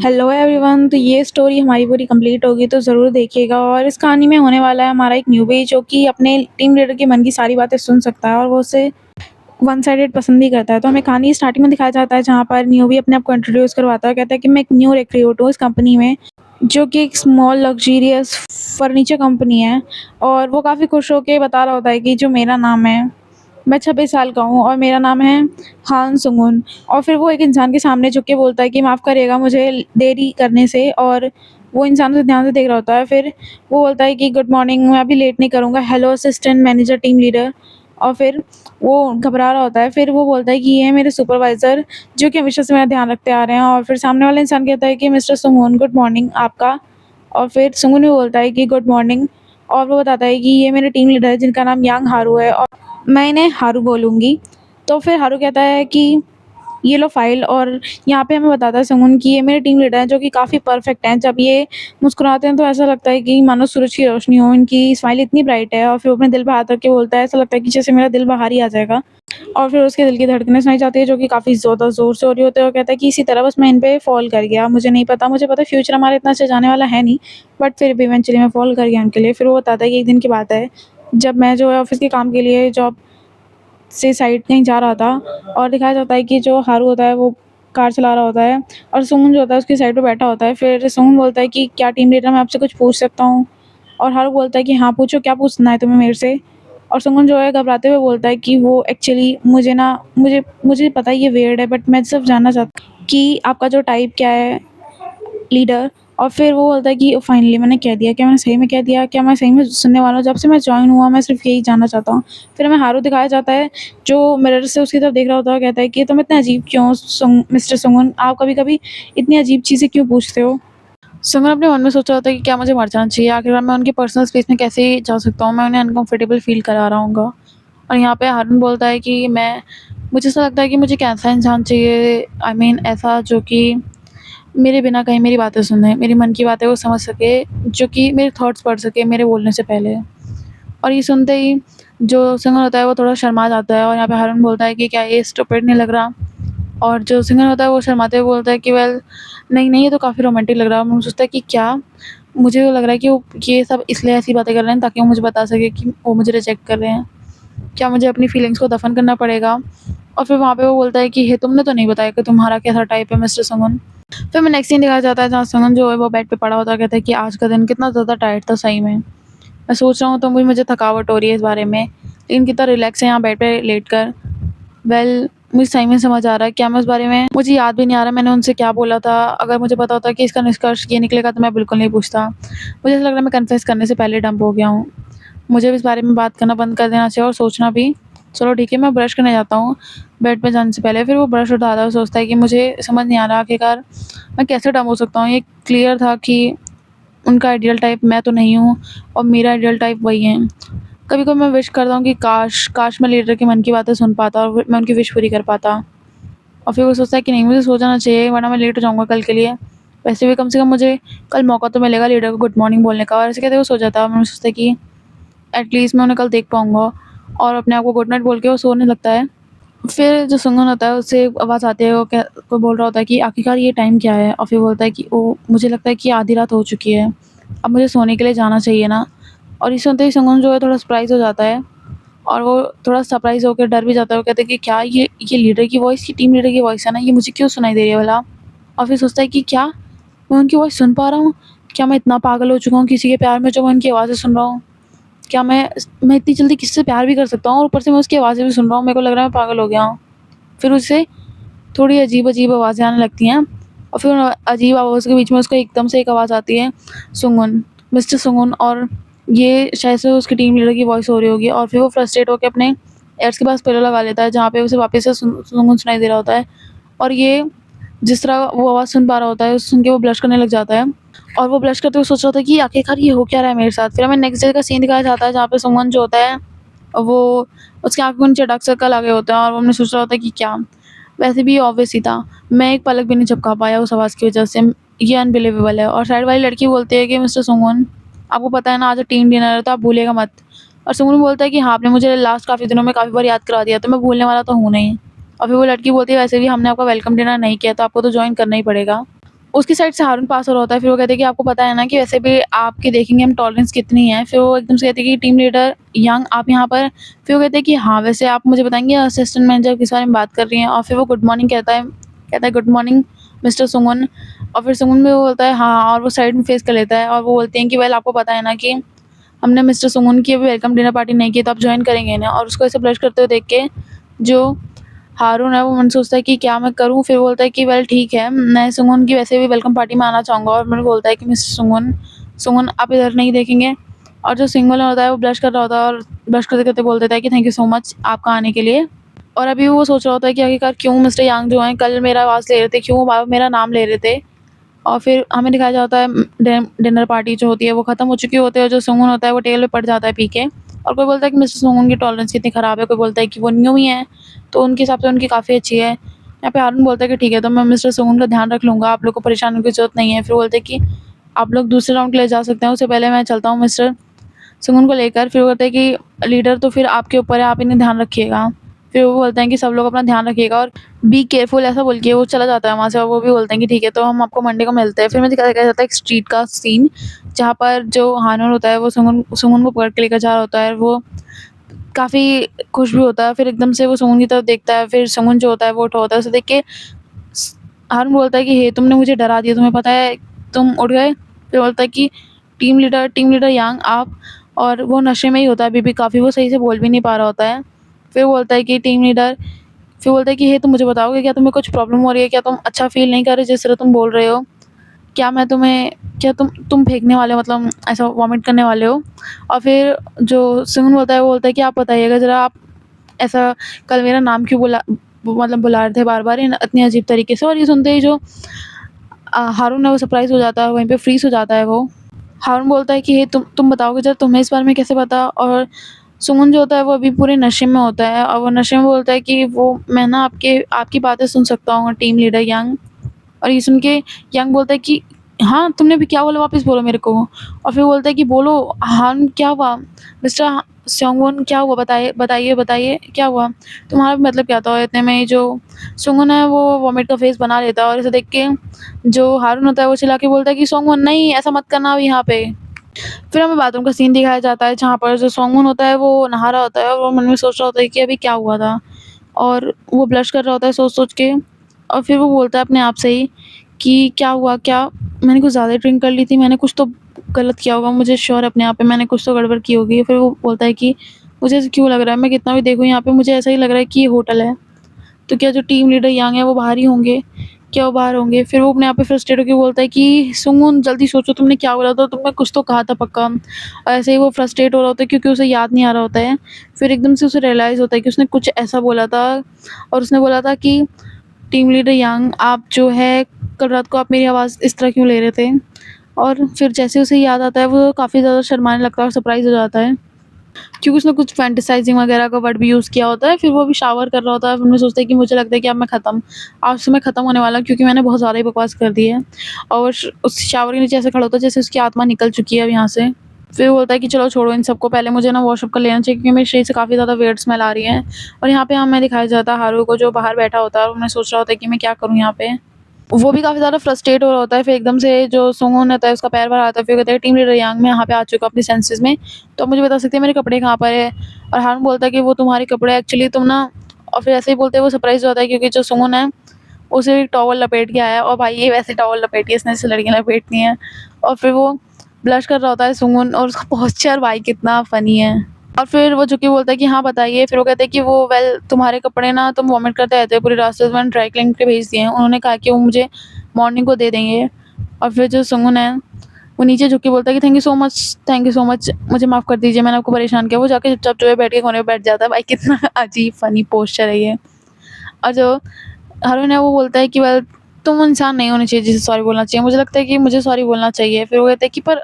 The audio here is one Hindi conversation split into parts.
Hello everyone. तो ये स्टोरी हमारी पूरी कंप्लीट होगी तो ज़रूर देखिएगा। और इस कहानी में होने वाला है हमारा एक न्यूबी जो कि अपने टीम लीडर के मन की सारी बातें सुन सकता है और वो उसे वन साइडेड पसंद ही करता है। तो हमें कहानी स्टार्टिंग में दिखाया जाता है जहाँ पर न्यूबी अपने आप को इंट्रोड्यूस करवाता है। कहता है कि मैं एक न्यू रिक्रूट हूँ इस कंपनी में, जो कि एक स्मॉल लग्जरियस फर्नीचर कंपनी है। और वो काफ़ी खुश होके बता रहा होता है कि जो मेरा नाम है, मैं 26 साल का हूँ और मेरा नाम है हान सुंगुन। और फिर वो एक इंसान के सामने झुक के बोलता है कि माफ़ करिएगा मुझे देरी करने से। और वो इंसान उसे ध्यान से देख रहा होता है। फिर वो बोलता है कि गुड मॉर्निंग, मैं अभी लेट नहीं करूँगा, hello assistant manager team leader. और फिर वो घबरा रहा होता है। फिर वो बोलता है कि ये है मेरे सुपरवाइज़र, जो कि हमेशा से मेरा ध्यान रखते आ रहे हैं। और फिर सामने वाला इंसान कहता है कि मिस्टर सुंगुन गुड मॉर्निंग आपका। और फिर सुंगुन भी बोलता है कि गुड मॉर्निंग। और वो बताता है कि ये मेरे टीम लीडर है जिनका नाम यांग हारू है और मैं इन्हें हारू बोलूँगी। तो फिर हारू कहता है कि ये लो फ़ाइल। और यहाँ पे हमें बताता है सुमन कि ये मेरे टीम लीडर हैं जो कि काफ़ी परफेक्ट हैं। जब ये मुस्कुराते हैं तो ऐसा लगता है कि मानो सूरज की रोशनी हो, इनकी स्माइल इतनी ब्राइट है। और फिर वो अपने दिल पे हाथ रख के बोलता है, ऐसा लगता है कि जैसे मेरा दिल बाहर ही आ जाएगा। और फिर उसके दिल की धड़कनें सुनाई जाती है जो कि काफ़ी ज़्यादा ज़ोर से हो रही होती है। और कहता है कि इसी तरह बस मैं इन पे फ़ॉल कर गया। मुझे पता है फ्यूचर हमारा इतना अच्छा जाने वाला है नहीं, बट फिर भी इवेंचुअली मैं फ़ॉल कर गया उनके लिए। फिर वो बताता है कि एक दिन की बात है, जब मैं जो है ऑफ़िस के काम के लिए जॉब से साइड कहीं जा रहा था। और दिखाया जाता है कि जो हारू होता है वो कार चला रहा होता है और सुमन जो होता है उसकी साइड पे बैठा होता है। फिर सुमन बोलता है कि क्या टीम लीडर मैं आपसे कुछ पूछ सकता हूँ? और हारू बोलता है कि हाँ पूछो, क्या पूछना है तुम्हें मेरे से? और सुमन जो है घबराते हुए बोलता है कि वो एक्चुअली मुझे मुझे पता है ये वियर्ड है, बट मैं सिर्फ जानना चाहता हूँ कि आपका जो टाइप क्या है लीडर। और फिर वो बोलता है कि फाइनली मैंने कह दिया, क्या मैंने सही में कह दिया? क्या मैं सही में सुनने वाला हूँ? जब से मैं जॉइन हुआ मैं सिर्फ़ यही जानना चाहता हूँ। फिर हमें हारू दिखाया जाता है जो मिरर से उसकी तरफ देख रहा होता है और कहता है कि तुम इतने अजीब क्यों हो मिस्टर सुंगन? आप कभी-कभी इतनी अजीब चीज़ें क्यों पूछते हो? सुमन अपने मन में सोच रहा होता है कि क्या मुझे मर जाना चाहिए? आखिरकार मैं उनके पर्सनल स्पेस में कैसे जा सकता हूँ? मैं उन्हें अनकंफर्टेबल फ़ील करा रहा हूँगा। और यहाँ पे हारून बोलता है कि मुझे ऐसा लगता है कि मुझे एक ऐसा इंसान चाहिए, आई मीन ऐसा जो कि मेरे बिना कहीं मेरी बातें सुने, मेरे मन की बातें वो समझ सके, जो कि मेरे थॉट्स पढ़ सके मेरे बोलने से पहले। और ये सुनते ही जो सिंगर होता है वो थोड़ा शर्मा जाता है और यहाँ पे हारून बोलता है कि क्या ये स्टूपिड नहीं लग रहा? और जो सिंगर होता है वो शर्माते हुए बोलता है कि वेल नहीं, नहीं, ये तो काफ़ी रोमांटिक लग रहा है। मुझे सोचता है कि क्या? मुझे तो लग रहा है कि वो ये सब इसलिए ऐसी बातें कर रहे हैं ताकि वो मुझे बता सके कि वो मुझे रिजेक्ट कर रहे हैं। क्या मुझे अपनी फीलिंग्स को दफ़न करना पड़ेगा? और फिर वहाँ पे वो बोलता है कि हे तुमने तो नहीं बताया कि तुम्हारा कैसा टाइप है मिस्टर सुमन? फिर हमें नेक्स्ट सीन दिखाया जाता है जहाँ सुमन जो है वो बेड पे पड़ा होता है, कहता है कि आज का दिन कितना ज़्यादा टायर्ड था सही में। मैं सोच रहा हूँ तो भी मुझे थकावट हो रही है इस बारे में, लेकिन कितना रिलैक्स है यहाँ बेड पे लेट कर। वेल मुझे सही में समझ आ रहा है क्या मैं उस बारे में मुझे याद भी नहीं आ रहा मैंने उनसे क्या बोला था। अगर मुझे पता होता कि इसका निष्कर्ष ये निकलेगा तो मैं बिल्कुल नहीं पूछता। मुझे ऐसा लग रहा है मैं कन्फेस करने से पहले डंप हो गया हूँ। मुझे भी इस बारे में बात करना बंद कर देना चाहिए और सोचना भी। चलो ठीक है, मैं ब्रश करने जाता हूँ बेड पे जाने से पहले। फिर वो ब्रश उठाता है और सोचता है कि मुझे समझ नहीं आ रहा आखिरकार मैं कैसे डम हो सकता हूँ। ये क्लियर था कि उनका आइडियल टाइप मैं तो नहीं हूँ और मेरा आइडियल टाइप वही है। कभी-कभी मैं विश करता हूँ कि काश मैं लीडर के मन की बातें सुन पाता और मैं उनकी विश पूरी कर पाता। और फिर वो सोचता है कि नहीं मुझे सो जाना चाहिए वरना मैं लेट हो जाऊँगा कल के लिए। वैसे भी कम से कम मुझे कल मौका तो मिलेगा लीडर को गुड मॉर्निंग बोलने का। और ऐसे कहते हुए वो सो जाता है और मैं सोचता है कि एटलीस्ट मैं उन्हें कल देख पाऊँगा। और अपने आप को गुड नाइट बोल के वो सोने लगता है। फिर जो सुंगन होता है उससे आवाज़ आती है, वो बोल रहा होता है कि आखिरकार ये टाइम क्या है? और फिर बोलता है कि ओह! मुझे लगता है कि आधी रात हो चुकी है। अब मुझे सोने के लिए जाना चाहिए ना। और ये सुनते ही सुंगन जो है थोड़ा सरप्राइज़ हो जाता है और वो थोड़ा सरप्राइज़ होकर डर भी जाता है। वो कहता है कि क्या ये लीडर की वॉइस, ये टीम लीडर की वॉइस है ना? ये मुझे क्यों सुनाई दे रही है भला? और फिर सोचता है कि क्या मैं उनकी वॉइस सुन पा रहा हूँ? क्या मैं इतना पागल हो चुका हूँ किसी के प्यार में जो मैं उनकी आवाज़ें सुन रहा हूँ? क्या मैं इतनी जल्दी किसी से प्यार भी कर सकता हूँ और ऊपर से मैं उसकी आवाज़ें भी सुन रहा हूँ? मेरे को लग रहा है मैं पागल हो गया हूँ। फिर उससे थोड़ी अजीब-अजीब आवाज़ें आने लगती हैं और फिर उन अजीब आवाज़ के बीच में उसको एकदम से एक आवाज़ आती है, सुंगन, मिस्टर सुंगन। और ये शायद से उसकी टीम लीडर की वॉइस हो रही होगी। और फिर वो फ्रस्ट्रेट होके अपने ईयर्स के पास पिलो लगा लेता है जहाँ पे उसे वापस से सुंगन सुनाई दे रहा होता है। और ये जिस तरह वो आवाज़ सुन पा रहा होता है, सुन के वो ब्लश करने लग जाता है। और वो ब्लश करते हुए सोच रहा था कि आखिरकार ये हो क्या रहा है मेरे साथ? फिर हमें नेक्स्ट डे का सीन दिखाया जाता है जहाँ पे सुमन जो होता है वो उसकी आँख में नीचे डार्क सर्कल आ गए होते हैं और वो हमने सोच रहा होता है कि क्या? वैसे भी ये ऑब्वियस ही था। मैं एक पलक भी नहीं झपका पाया उस आवाज़ की वज़ह से। ये अनबिलीवेबल है। और साइड वाली लड़की बोलती है कि मिस्टर सुमन, आपको पता है ना आज टीम डिनर है तो आप भूलिएगा मत। और सुमन बोलता है कि हाँ, आपने मुझे लास्ट काफ़ी दिनों में काफ़ी बार याद करा दिया तो मैं भूलने वाला तो हूँ नहीं। और फिर वो लड़की बोलती है वैसे भी हमने आपका वेलकम डिनर नहीं किया तो आपको तो जॉइन करना ही पड़ेगा। उसकी साइड से हारून पास हो रहा होता है, फिर वो कहते हैं कि आपको पता है ना कि वैसे भी आपकी देखेंगे हम टॉलरेंस कितनी है। फिर वो एकदम से कहते हैं कि टीम लीडर यंग आप यहाँ पर। फिर वो कहते हैं कि हाँ, वैसे आप मुझे बताएँगे असिस्टेंट मैनेजर किस बारे में बात कर रही हैं? और फिर वो गुड मॉर्निंग कहता है गुड मॉर्निंग मिस्टर सुमन। और फिर सुमन भी वो बोलता है हाँ, और वो साइड में फेस कर लेता है और वो बोलते हैं कि वेल आपको पता है ना कि हमने मिस्टर सुमन की अभी वेलकम डिनर पार्टी नहीं की, तो आप जॉइन करेंगे ना? और उसको ऐसे ब्लश करते हुए देख के जो हारून है वो मन सोचता है कि क्या मैं करूँ? फिर वो बोलता है कि वेल ठीक है, मैं सुमन की वैसे भी वेलकम पार्टी में आना चाहूँगा। और मन बोलता है कि मिस्टर सुमन, सुमन आप इधर नहीं देखेंगे। और जो सिंगल होता है वो ब्लश कर रहा होता है और ब्लश करते-करते बोल देता है कि थैंक यू सो मच आपका आने के लिए। और अभी वो सोच रहा होता है कि आखिरकार क्यों मिस्टर यांग जो हैं कल मेरा आवाज़ ले रहे थे, क्यों वो मेरा नाम ले रहे थे। और फिर हमें दिखाया जाता है डिनर पार्टी जो होती है वो ख़त्म हो चुकी होती है और जो सुमन होता है वो टेबल पे पड़ जाता है पी के। और कोई बोलता है कि मिस्टर सुमन की टॉलरेंस कितनी ख़राब है, कोई बोलता है कि वो न्यू ही है, तो उनके हिसाब से उनकी काफ़ी अच्छी है। यहाँ पे हारून बोलता है कि ठीक है, तो मैं मिस्टर सुमन का ध्यान रख लूँगा, आप लोग को परेशान होने की ज़रूरत नहीं है। फिर बोलते हैं कि आप लोग दूसरे राउंड के लिए जा सकते हैं, उससे पहले मैं चलता हूँ मिस्टर सुमन को लेकर। फिर वो कहते हैं कि लीडर तो फिर आपके ऊपर है, आप इन्हें ध्यान रखिएगा। फिर वो बोलते हैं कि सब लोग अपना ध्यान रखिएगा और बी केयरफुल ऐसा बोल के वो चला जाता है वहाँ से। और वो भी बोलते हैं कि ठीक है, तो हम आपको मंडे को मिलते हैं। फिर हमें दिखाया जाता है एक स्ट्रीट का सीन, जहाँ पर जो हानन होता है वो सुमन सुमन को पकड़ के लेकर जा रहा होता है। वो काफ़ी खुश भी होता है, फिर एकदम से वो सुमन की तरफ देखता है, फिर सुमन जो होता है वो उठा होता है, उसे देख के स हारून बोलता है कि हे तुमने मुझे डरा दिया, तुम्हें पता है तुम उठ गए? फिर बोलता है कि टीम लीडर यांग आप। और वो नशे में ही होता है अभी भी काफ़ी, वो सही से बोल भी नहीं पा रहा होता है। फिर वो बोलता है कि टीम लीडर फिर बोलता है कि हे तुम मुझे बताओगे क्या तुम्हें कुछ प्रॉब्लम हो रही है? क्या तुम अच्छा फ़ील नहीं कर रहे जिस तरह तुम बोल रहे हो? क्या मैं तुम्हें क्या तुम फेंकने वाले हो, मतलब ऐसा वॉमिट करने वाले हो? और फिर जो सुमन बोलता है वो बोलता है कि आप बताइएगा ज़रा, आप ऐसा कल मेरा नाम क्यों मतलब बुला रहे थे बार-बार इतनी अजीब तरीके से। और ये सुनते ही जो हारून है वो सरप्राइज़ हो जाता है, वहीं पे फ्रीज़ हो जाता है वो। हारून बोलता है कि हे तुम बताओगे ज़रा, तुम्हें इस बारे में कैसे पता? और सुमन जो होता है वो अभी पूरे नशे में होता है और वो नशे में बोलता है कि वो मैं ना आपकी बातें सुन सकता हूँ टीम लीडर यंग। और ये सुन के यंग बोलता है कि हाँ, तुमने अभी क्या बोला, वापस बोलो मेरे को। और फिर बोलता है कि बोलो हान क्या हुआ? मिस्टर सेओंगहोन क्या हुआ? बताइए क्या हुआ? तुम्हारा भी मतलब क्या था? और इतने में ही जो सुंगन है वो वॉमिट का फेस बना लेता है और इसे देख के जो हारून होता है वो चिल्ला के बोलता है कि सोंगहोन नहीं, ऐसा मत करना अब यहाँ पे। फिर हमें बाथरूम का सीन दिखाया जाता है जहाँ पर जो सोंगहोन होता है वो नहा रहा होता है और वो मन में सोच रहा होता है कि अभी क्या हुआ था। और वो ब्लश कर रहा होता है सोच-सोच के। और फिर वो बोलता है अपने आप से ही कि क्या हुआ? क्या मैंने कुछ ज़्यादा ही ड्रिंक कर ली थी? मैंने कुछ तो गलत किया होगा, मुझे श्योर है अपने आप पे मैंने कुछ तो गड़बड़ की होगी। फिर वो बोलता है कि मुझे ऐसा क्यों लग रहा है? मैं कितना भी देखूँ यहाँ पे मुझे ऐसा ही लग रहा है कि ये होटल है। तो क्या जो टीम लीडर यांग है वो बाहर ही होंगे? क्या वो बाहर होंगे? फिर वो अपने आप पे फ्रस्ट्रेट होके बोलता है कि सुंगून जल्दी सोचो, तुमने क्या बोला था? तुमने कुछ तो कहा था पक्का। और ऐसे ही वो फ्रस्ट्रेट हो रहा होता है क्योंकि उसे याद नहीं आ रहा होता है। फिर एकदम से उसे रियलाइज़ होता है कि उसने कुछ ऐसा बोला था और उसने बोला था कि टीम लीडर यांग आप जो है कल रात को आप मेरी आवाज़ इस तरह क्यों ले रहे थे? और फिर जैसे उसे याद आता है वो काफ़ी ज़्यादा शर्माने लगता है और सरप्राइज़ हो जाता है। क्योंकि उसने कुछ फैंटेसाइज़िंग वगैरह का वर्ड भी यूज़ किया होता है। फिर वो अभी शावर कर रहा होता है, फिर मैं सोचता है कि मुझे लगता है कि अब मैं ख़त्म, आज से मैं ख़त्म होने वाला हूँ क्योंकि मैंने बहुत ज़्यादा ही बकवास कर दी है। और उस शावर के नीचे ऐसे खड़ा होता है जैसे उसकी आत्मा निकल चुकी है अब यहाँ से। फिर वो बोलता है कि चलो छोड़ो इन सबको, पहले मुझे ना वॉशअप कर लेना चाहिए क्योंकि मेरे शरीर से काफ़ी ज़्यादा वियर्ड स्मेल आ रही है। और यहाँ पे हमें दिखाया जाता है हारू को जो बाहर बैठा होता है और उन्हें सोच रहा होता है कि मैं क्या करूँ यहाँ पे? वो भी काफ़ी ज़्यादा फ्रस्ट्रेट हो रहा होता है, फिर एकदम से जो सुंगहोन होता है उसका पैर बाहर आता है, फिर कहता है टीम लीडर यांग मैं यहाँ पे आ चुका हूँ अपनी सेंसेस में, तो आप मुझे बता सकते हैं मेरे कपड़े कहाँ पर है? और हारून बोलता है कि वो तुम्हारे कपड़े एक्चुअली तुम ना। और फिर ऐसे ही बोलते हुए वो सरप्राइज़ हो जाता है क्योंकि जो सुंगहोन है उसे एक टॉवल लपेट के आया है और भाई ये वैसे टॉवल लपेटी है, इसने ऐसे लड़कियाँ लपेटती हैं। और फिर वो ब्लश कर रहा होता है सुंगहोन और उसका पोस्चर भाई कितना फ़नी है। और फिर वो झुक के बोलता है कि हाँ बताइए। फिर वो कहते हैं कि वो वेल तुम्हारे कपड़े ना तुम वॉमिट करते रहते हो पूरे रास्ते से, मैंने ड्राई क्लीन पे भेज दिए हैं, उन्होंने कहा कि वो मुझे मॉर्निंग को दे देंगे। और फिर जो सुंगन है वो नीचे झुक के बोलता है कि थैंक यू सो मच, मुझे माफ़ कर दीजिए मैंने आपको परेशान किया। वो जाके चुपचाप जो है बैठ के कोने पे बैठ जाता है। भाई कितना अजीब फ़नी पोस्चर है ये। और जो हरुण है वो बोलता है कि वेल तुम इंसान नहीं होने चाहिए जिसे सॉरी बोलना चाहिए, मुझे लगता है कि मुझे सॉरी बोलना चाहिए। फिर वो कहते हैं कि पर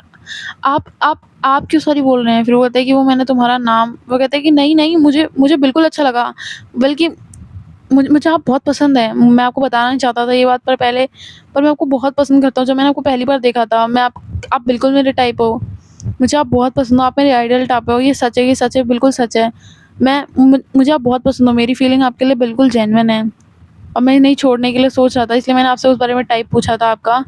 आप क्यों सॉरी बोल रहे हैं? फिर वो कहते हैं कि वो मैंने तुम्हारा नाम वो कहते हैं कि नहीं मुझे मुझे बिल्कुल अच्छा लगा, बल्कि मुझे आप बहुत पसंद हैं। मैं आपको बताना नहीं चाहता था ये बात पर मैं आपको बहुत पसंद करता हूँ। जब मैंने आपको पहली बार देखा था आप बिल्कुल मेरे टाइप हो। मुझे आप बहुत पसंद हो, आप मेरे आइडल टाइप हो। ये सच है, बिल्कुल सच है। मुझे आप बहुत पसंद हो, मेरी फीलिंग आपके लिए बिल्कुल जेन्युइन है। और मैं नहीं छोड़ने के लिए सोच रहा था, इसलिए मैंने आपसे उस बारे में टाइप पूछा था आपका।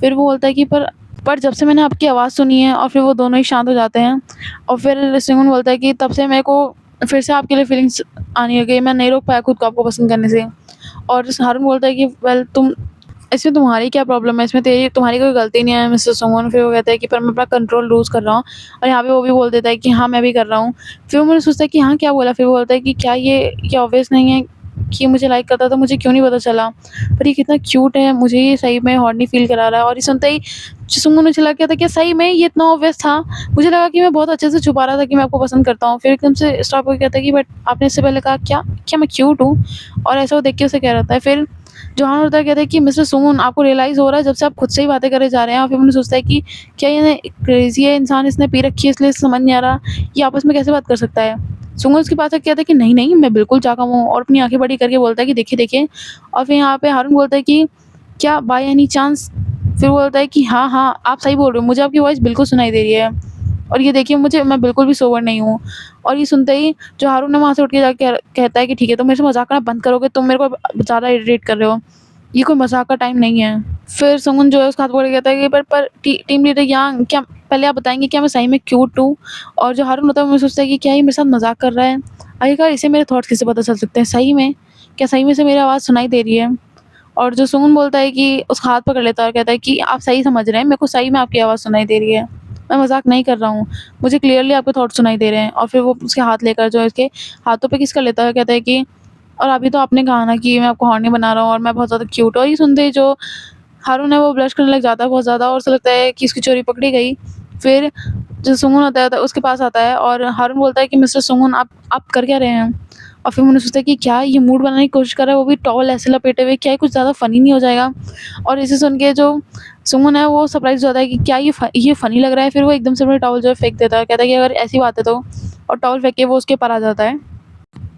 फिर वो बोलता है कि पर जब से मैंने आपकी आवाज़ सुनी है, और फिर वो दोनों ही शांत हो जाते हैं। और फिर सुमन बोलता है कि तब से मेरे को फिर से आपके लिए फीलिंग्स आने लगी, मैं नहीं रोक पाया खुद को आपको पसंद करने से। और हारून बोलता है कि वेल तुम, इसमें तुम्हारी क्या प्रॉब्लम है? इसमें तुम्हारी कोई गलती नहीं है मिस्टर सुमन। फिर वो कहता है कि पर मैं अपना कंट्रोल लूज़ कर रहा हूँ, और यहाँ पे वो भी बोल देता है कि हाँ, मैं भी कर रहा हूँ। फिर वो मुझे सोचता है कि हाँ, क्या बोला? फिर वो बोलता है कि क्या ये ऑब्वियस नहीं है कि मुझे लाइक करता था, मुझे क्यों नहीं पता चला? पर ये कितना क्यूट है, मुझे ये सही में हॉर्नी फ़ील करा रहा है। और ये सुनते ही सुमन, मुझे लग गया था कि सही में ये इतना ऑब्वियस था। मुझे लगा कि मैं बहुत अच्छे से छुपा रहा था कि मैं आपको पसंद करता हूँ। फिर एकदम से स्टॉप होके कहता है कि बट आपने इससे पहले कहा क्या? क्या मैं क्यूट हूँ? और ऐसा वो देख के उसे कह रहा था। फिर जॉन होता है, कहता है कि मिस्टर सुमन, आपको रियलाइज़ हो रहा है जब से आप खुद से ही बातें करे जा रहे हैं। और फिर मैंने सोचता है कि क्या ये क्रेज़ी है इंसान, इसने पी रखी है इसलिए समझ नहीं आ रहा, ये आपस में कैसे बात कर सकता है? सुमन उसके पास आके कहता है कि नहीं, नहीं, मैं बिल्कुल जागा हुआ हूँ, और अपनी आँखें बड़ी करके बोलता है कि देखिए, देखिए। और फिर यहाँ पे हारून बोलता है कि क्या बाय एनी चांस? फिर वो बोलता है कि हाँ, हाँ, आप सही बोल रहे हो, मुझे आपकी वॉइस बिल्कुल सुनाई दे रही है। और ये देखिए, मैं बिल्कुल भी सोबर नहीं हूँ। और ये सुनते ही जो हारून है वहाँ से उठ के जाके कहता है कि ठीक है, तुम मेरे से मज़ाक करना बंद करोगे? तुम मेरे को ज़्यादा इरिटेट कर रहे हो। ये कोई मज़ाक का टाइम नहीं है। फिर सुमन जो है उसका हाथ पकड़ के कहता है कि पर टीम लीडर यहाँ क्या, पहले आप बताएँगे क्या मैं सही में क्यूट हूँ? और जो हारून होता है वो सोचता है कि क्या ये मेरे साथ मज़ाक कर रहा है? आखिरकार इसे मेरे थॉट्स कैसे पता चल सकते हैं? सही में? क्या सही में इसे मेरी आवाज़ सुनाई दे रही है? और जो सुमन बोलता है कि उसका हाथ पकड़ लेता है और कहता है कि आप सही समझ रहे हैं, मेरे को सही में आपकी आवाज़ सुनाई दे रही है। मैं मज़ाक नहीं कर रहा हूँ, मुझे क्लियरली आपके थॉट्स सुनाई दे रहे हैं। और फिर वो उसके हाथ लेकर जो है उसके हाथों पे किस कर लेता है, कहता है कि और अभी तो आपने कहा ना कि मैं आपको हॉर्नी बना रहा हूँ और मैं बहुत ज़्यादा क्यूट हूँ। और ये सुनते ही जो हारून है वो ब्लश करने लग जाता है बहुत ज़्यादा, और उसे लगता है कि उसकी चोरी पकड़ी गई। फिर जो सुमन होता है तो उसके पास आता है, और हारून बोलता है कि मिस्टर सुमन, आप कर क्या रहे हैं? और फिर मैंने सोचता है कि क्या ये मूड बनाने की कोशिश कर रहा है, वो भी टॉवल ऐसे लपेटे हुए, क्या ये कुछ ज़्यादा फ़नी नहीं हो जाएगा? और इसे सुन के जो सुमन है वो सरप्राइज़ हो जाता है कि क्या ये फ़नी लग रहा है? फिर वो एकदम से अपना टॉवल जो है फेंक देता है, कहता है कि अगर ऐसी बात है तो, और टॉवल फेंक के वो उसके पार आ जाता है।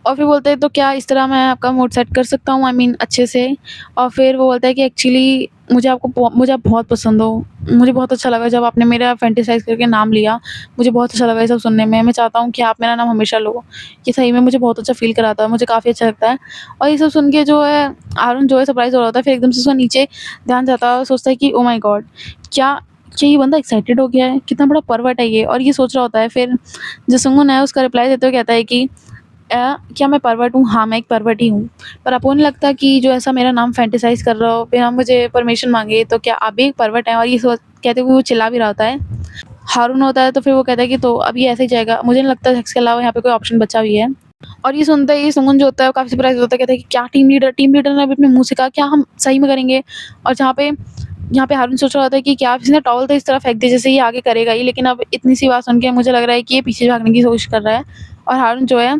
और फिर बोलते हैं तो क्या इस तरह मैं आपका मूड सेट कर सकता हूँ, आई मीन अच्छे से? और फिर वो बोलता है कि एक्चुअली मुझे आप बहुत पसंद हो। मुझे बहुत अच्छा लगा जब आपने मेरा फैंटेसाइज़ करके नाम लिया। मुझे बहुत अच्छा लगा ये सब सुनने में। मैं चाहता हूँ कि आप मेरा नाम हमेशा लो। ये सही में मुझे बहुत अच्छा फ़ील कराता है, मुझे काफ़ी अच्छा लगता है। और ये सब सुन के जो है आरुण जो है सरप्राइज़ हो रहा होता है, फिर एकदम से उसका नीचे ध्यान जाता है और सोचता है कि ओह माय गॉड! क्या क्या ये बंदा एक्साइटेड हो गया है? कितना बड़ा परवर्ट है ये। और ये सोच रहा होता है। फिर जो सुंगन है उसका रिप्लाई देते हुए कहता है कि क्या मैं परवर्ट हूँ? हाँ, मैं एक परवर्ट ही हूँ। पर आपको नहीं लगता कि जो ऐसा मेरा नाम फैंटेसाइज़ कर रहा हो, बिना मुझे परमिशन माँगे, तो क्या आप भी एक परवर्ट हैं? और ये सोच कहते हुए वो चिल्ला भी रहा होता है। हारून होता है तो फिर वो कहता है कि तो अब ये ऐसे ही जाएगा। मुझे नहीं लगता सेक्स के अलावा यहाँ पे कोई ऑप्शन बचा भी है। और ये सुनते ही सुमन जो होता है वो काफ़ी सरप्राइज़ होता है, कहता है कि क्या टीम लीडर ने अभी अपने मुँह से कहा, क्या हम सही में करेंगे? और यहाँ पे हारून सोच रहा होता है कि क्या इसने टॉवल तो इस तरह फेंक दी जैसे ये आगे करेगा ही, लेकिन अब इतनी सी बात सुन के मुझे लग रहा है कि ये पीछे भागने की कोशिश कर रहा है। और हारून जो है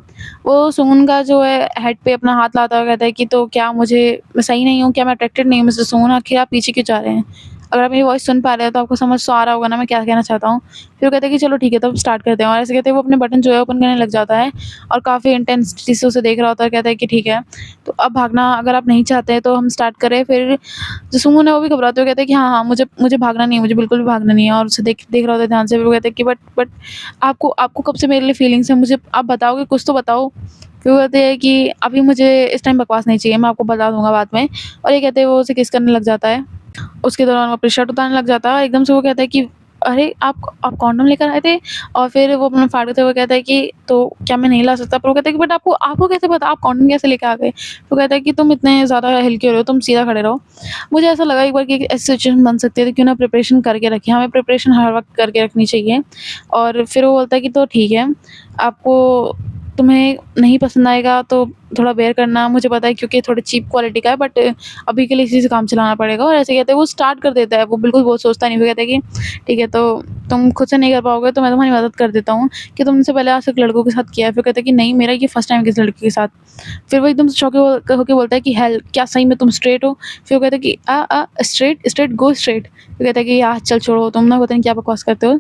वो सुमन का जो है हेड पे अपना हाथ लाता हुआ कहता है कि तो क्या मैं सही नहीं हूँ? क्या मैं अट्रैक्टेड नहीं हूँ मिस्टर सुमन? आखिर आप पीछे क्यों जा रहे हैं? अगर आप मेरी वॉइस सुन पा रहे हैं तो आपको समझ तो आ रहा होगा ना मैं क्या कहना चाहता हूँ। फिर वो कहते हैं कि चलो ठीक है, तब स्टार्ट करते हैं। और ऐसे कहते हुए वो अपने बटन जो है ओपन करने लग जाता है, और काफ़ी इंटेंसिटी से उसे देख रहा होता है। कहता है कि ठीक है, तो अब भागना अगर आप नहीं चाहते हैं तो हम स्टार्ट करें। फिर जो सुमन है वो भी घबराते हुए कहता है कि हाँ, हाँ, मुझे मुझे भागना नहीं है, मुझे बिल्कुल भी भागना नहीं है। और उसे देख देख रहा होता है ध्यान से। फिर वो कहते हैं कि बट आपको आपको कब से मेरे लिए फीलिंग्स हैं? मुझे आप बताओगे, कुछ तो बताओ। फिर वो कहते हैं कि अभी मुझे इस टाइम बकवास नहीं चाहिए, मैं आपको बता दूँगा बाद में। और ये कहते हुए वो उसे किस करने लग जाता है। उसके दौरान वो अपनी शर्ट उतारने लग जाता है, और एकदम से वो कहता है कि अरे! आप कॉन्डोम लेकर आए थे? और फिर वो अपना फाड़ते हुए कहता है कि तो क्या मैं नहीं ला सकता? पर वो कहता है कि बट आपको आपको कैसे पता? आप कॉन्डोम कैसे लेके आ गए? तो कहता है कि तुम इतने ज़्यादा हल्के हो रहे हो, तुम सीधा खड़े रहो। मुझे ऐसा लगा एक बार कि ऐसी सिचुएशन बन सकती है, तो क्यों ना प्रिपरेशन करके रखें। हमें प्रिपरेशन हर वक़्त करके रखनी चाहिए। और फिर वो बोलता है कि तो ठीक है, आपको तुम्हें नहीं पसंद आएगा तो थोड़ा बेयर करना, मुझे पता है क्योंकि थोड़ी चीप क्वालिटी का है, बट अभी के लिए इसी से काम चलाना पड़ेगा। और ऐसे कहते हैं वो स्टार्ट कर देता है, वो बिल्कुल वो सोचता नहीं। वो कहता है कि ठीक है, तो तुम खुद से नहीं कर पाओगे तो मैं तुम्हारी मदद कर देता हूँ कि तुमसे पहले आज तक लड़कों के साथ किया है। फिर कहता है कि नहीं, मेरा ये फर्स्ट टाइम है किसी लड़की के साथ। फिर वो एकदम शॉक होके बोलता है कि हेल, क्या सही में तुम स्ट्रेट हो? फिर वो कहता है कि स्ट्रेट स्ट्रेट गो स्ट्रेट। फिर कहता है कि यार चल छोड़ो, तुम ना पता नहीं क्या बकवास करते हो।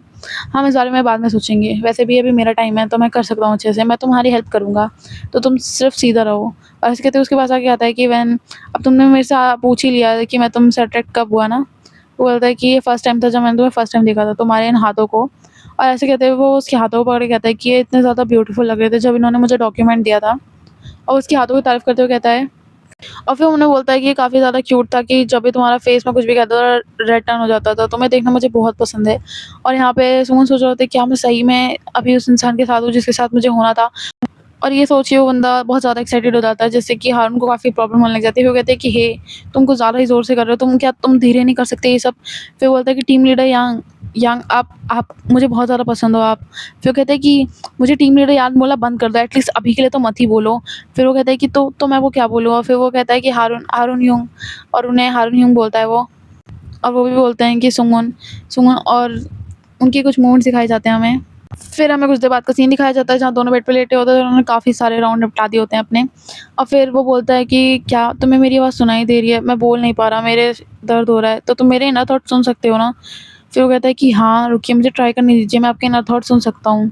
हम इस बारे में बाद में सोचेंगे, वैसे भी अभी मेरा टाइम है तो मैं कर सकता हूँ अच्छे से, मैं तुम्हारी हेल्प करूँगा, तो तुम सिर्फ सीधा रहो। और ऐसे कहते उसके पास आके आता है कि वैन, अब तुमने मेरे से पूछ ही लिया है कि मैं तुमसे अट्रैक्ट कब हुआ ना? वो बोलता है कि ये फर्स्ट टाइम था जब मैंने तुम्हें फर्स्ट टाइम देखा था, तुम्हारे इन हाथों को। और ऐसे कहते हुए वो उसके हाथों को पकड़ के कहता है कि ये इतने ज़्यादा ब्यूटीफुल लग रहे थे जब इन्होंने मुझे डॉक्यूमेंट दिया था। और उसके हाथों की तारीफ़ करते हुए कहता है और फिर उन्हें बोलता है कि ये काफ़ी ज़्यादा क्यूट था कि जब भी तुम्हारा फेस में कुछ भी कहता था, रेड टर्न हो जाता था, तुम्हें देखना मुझे बहुत पसंद है। और यहाँ पे सुमन सोच रहा होता है क्या मैं सही में अभी उस इंसान के साथ हूँ जिसके साथ मुझे होना था। और ये सोच के वो बंदा बहुत ज़्यादा एक्साइटेड हो जाता है, जिससे कि हारून को काफ़ी प्रॉब्लम होने लग जाती है। वो कहते हैं कि हे, तुम कुछ ज़्यादा ही ज़ोर से कर रहे हो, तुम धीरे नहीं कर सकते ये सब? फिर वो बोलता है कि टीम लीडर यांग यांग आप मुझे बहुत ज़्यादा पसंद हो आप। फिर वो कहते हैं कि मुझे टीम लीडर यांग बोलना बंद कर दो, एटलीस्ट अभी के लिए तो मत ही बोलो। फिर वो कहता है कि तो मैं वो क्या बोलूँ? और फिर वो कहता है कि हारून हारून यूंग, और उन्हें हारून यूंग बोलता है वो। और वो भी बोलते हैं कि सुमन सुमन, और उनके कुछ मोमेंट्स दिखाए जाते हैं हमें। फिर हमें कुछ देर बाद का सीन दिखाया जाता है जहाँ दोनों बेड पे लेटे होते हैं और उन्होंने काफ़ी सारे राउंड निपटा दिए होते हैं अपने। और फिर वो बोलता है कि क्या तुम्हें मेरी आवाज़ सुनाई दे रही है? मैं बोल नहीं पा रहा, मेरे दर्द हो रहा है, तो तुम मेरे इनर थॉट्स सुन सकते हो ना? फिर वो कहता है कि हाँ, रुकिए मुझे ट्राई करने दीजिए, मैं आपके इनर थॉट्स सुन सकता हूँ।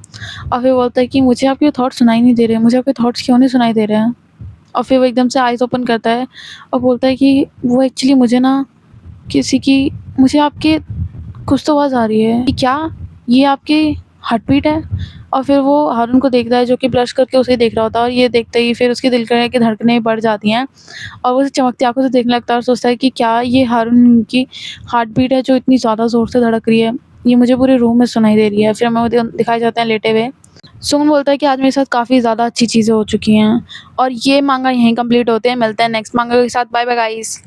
और फिर बोलता है कि मुझे आपके थॉट्स सुनाई नहीं दे रहे, मुझे आपके थॉट्स क्यों नहीं सुनाई दे रहे हैं? और फिर वो एकदम से आइज़ ओपन करता है और बोलता है कि वो एक्चुअली मुझे ना किसी की मुझे आपके कुछ तो आवाज़ आ रही है कि क्या ये आपकी हार्ट बीट है? और फिर वो हारून को देखता है जो कि ब्लश करके उसे ही देख रहा होता है, और ये देखते ही फिर उसके दिल की धड़कनें बढ़ जाती हैं और वो उसे चमकती आँखों से देखने लगता है और सोचता है कि क्या ये हारून की हार्ट बीट है जो इतनी ज़्यादा ज़ोर से धड़क रही है? ये मुझे पूरे रूम में सुनाई दे रही है। फिर हमें वो दिखाए जाते हैं लेटे हुए। सुमन बोलता है कि आज मेरे साथ काफ़ी ज़्यादा अच्छी चीज़ें हो चुकी हैं, और ये माँगा यहीं कंप्लीट होते हैं। मिलते हैं नेक्स्ट माँगा के साथ। Bye bye guys.